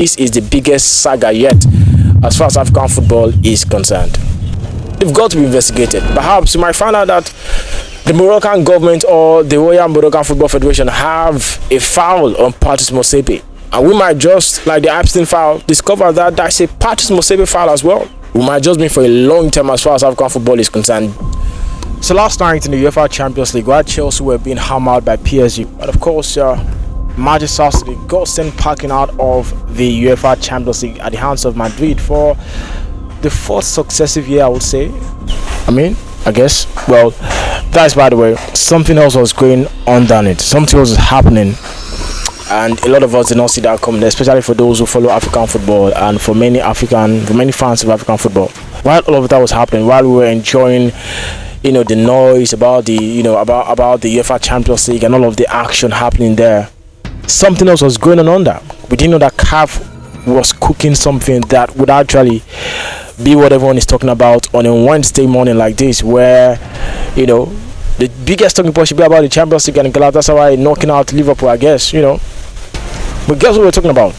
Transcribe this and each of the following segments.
This is the biggest saga yet as far as African football is concerned. They've got to be investigated. Perhaps you might find out that the Moroccan government or the Royal Moroccan Football Federation have a foul on Patrice Motsepe. And we might just, like the Epstein file, discover that that's a Patrice Motsepe file as well. We might just be for a long time as far as African football is concerned. So last night in the UEFA Champions League, while Chelsea were being hammered by PSG, but of course, Manchester City got sent packing out of the UEFA Champions League at the hands of Madrid for the fourth successive year, I would say. I guess. Well, that's, by the way, something else was going on down it. Something else was happening. And a lot of us did not see that coming, especially for those who follow African football and for many fans of African football. While all of that was happening, while we were enjoying, the noise about the, about the UEFA Champions League and all of the action happening there, something else was going on there. We didn't know that CAF was cooking something that would actually be what everyone is talking about on a Wednesday morning like this, where, the biggest talking point should be about the Champions League and Galatasaray knocking out Liverpool, I guess, But guess what we're talking about?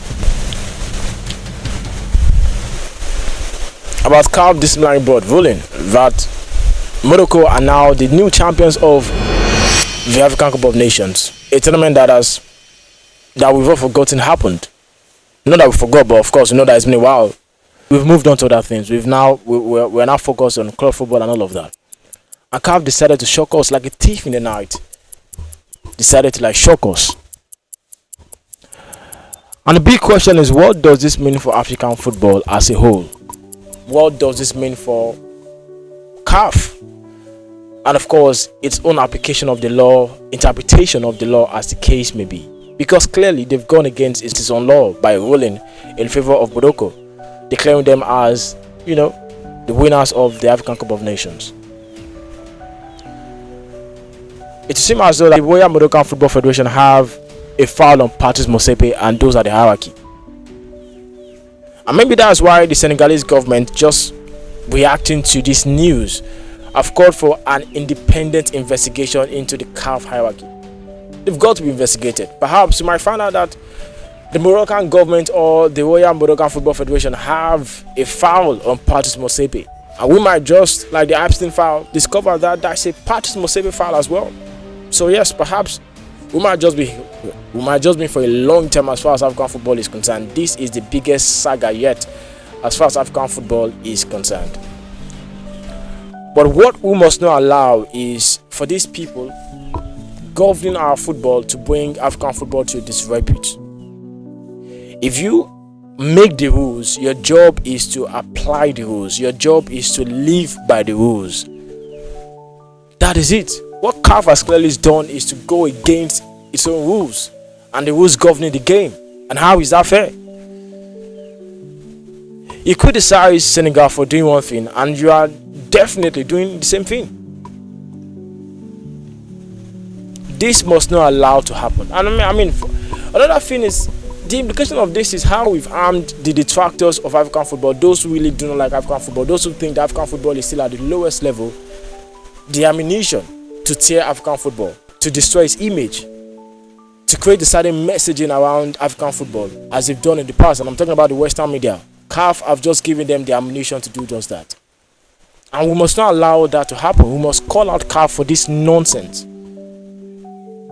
About CAF disciplinary board ruling that Morocco are now the new champions of the African Cup of Nations, a tournament that we've all forgotten happened. Not that we forgot, but of course, that it's been a while. We've moved on to other things. We're now focused on club football and all of that. And CAF decided to shock us like a thief in the night. Decided to shock us. And the big question is, what does this mean for African football as a whole? What does this mean for CAF? And of course, its own application of the law, interpretation of the law as the case may be. Because clearly they've gone against its own law by ruling in favor of Morocco, declaring them as, the winners of the African Cup of Nations. It seems as though the Royal Moroccan Football Federation have a foul on Patrice Motsepe, and those are the hierarchy. And maybe that's why the Senegalese government, just reacting to this news, have called for an independent investigation into the CAF hierarchy. They've got to be investigated. Perhaps you might find out that the Moroccan government or the Royal Moroccan Football Federation have a foul on Patrice Motsepe. And we might just, like the Epstein file, discover that that's a Patrice Motsepe file as well. So yes, perhaps we might just be for a long time as far as African football is concerned. This is the biggest saga yet as far as African football is concerned. But what we must not allow is for these people governing our football to bring African football to disrepute. If you make the rules, your job is to apply the rules. Your job is to live by the rules. That is it. What CAF has clearly done is to go against its own rules and the rules governing the game. And how is that fair? You criticize Senegal for doing one thing, and you are definitely doing the same thing. This must not allow to happen. And another thing is, the implication of this is how we've armed the detractors of African football, those who really do not like African football, those who think that African football is still at the lowest level, the ammunition to tear African football, to destroy its image, to create a certain messaging around African football, as they've done in the past. And I'm talking about the Western media. CAF have just given them the ammunition to do just that. And we must not allow that to happen. We must call out CAF for this nonsense.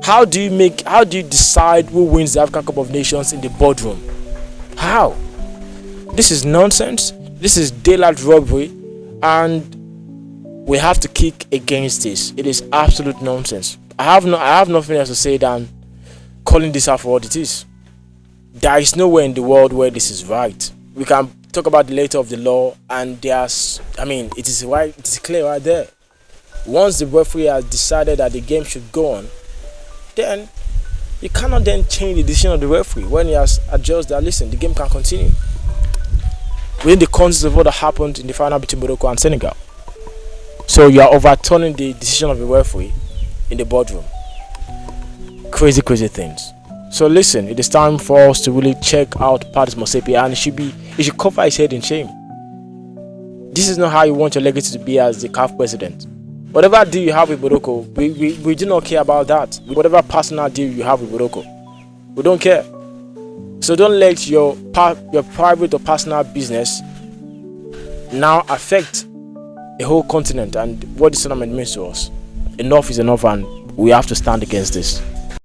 How do you decide who wins the African Cup of Nations in the boardroom? How? This is nonsense. This is daylight robbery, and we have to kick against this. It is absolute nonsense. I have nothing else to say than calling this out for what it is. There is nowhere in the world where this is right. We can talk about the letter of the law, and it is right. It is clear right there. Once the referee has decided that the game should go on, then you cannot then change the decision of the referee when he has adjusted that. Listen, the game can continue within the context of what happened in the final between Morocco and Senegal. So you are overturning the decision of the referee in the boardroom. Crazy things. So listen, it is time for us to really check out Patrice Motsepe, and he should cover his head in shame. This is not how you want your legacy to be as the CAF president. Whatever deal you have with Morocco, we do not care about that. Whatever personal deal you have with Morocco, we don't care. So don't let your private or personal business now affect a whole continent and what this tournament means to us. Enough is enough, and we have to stand against this.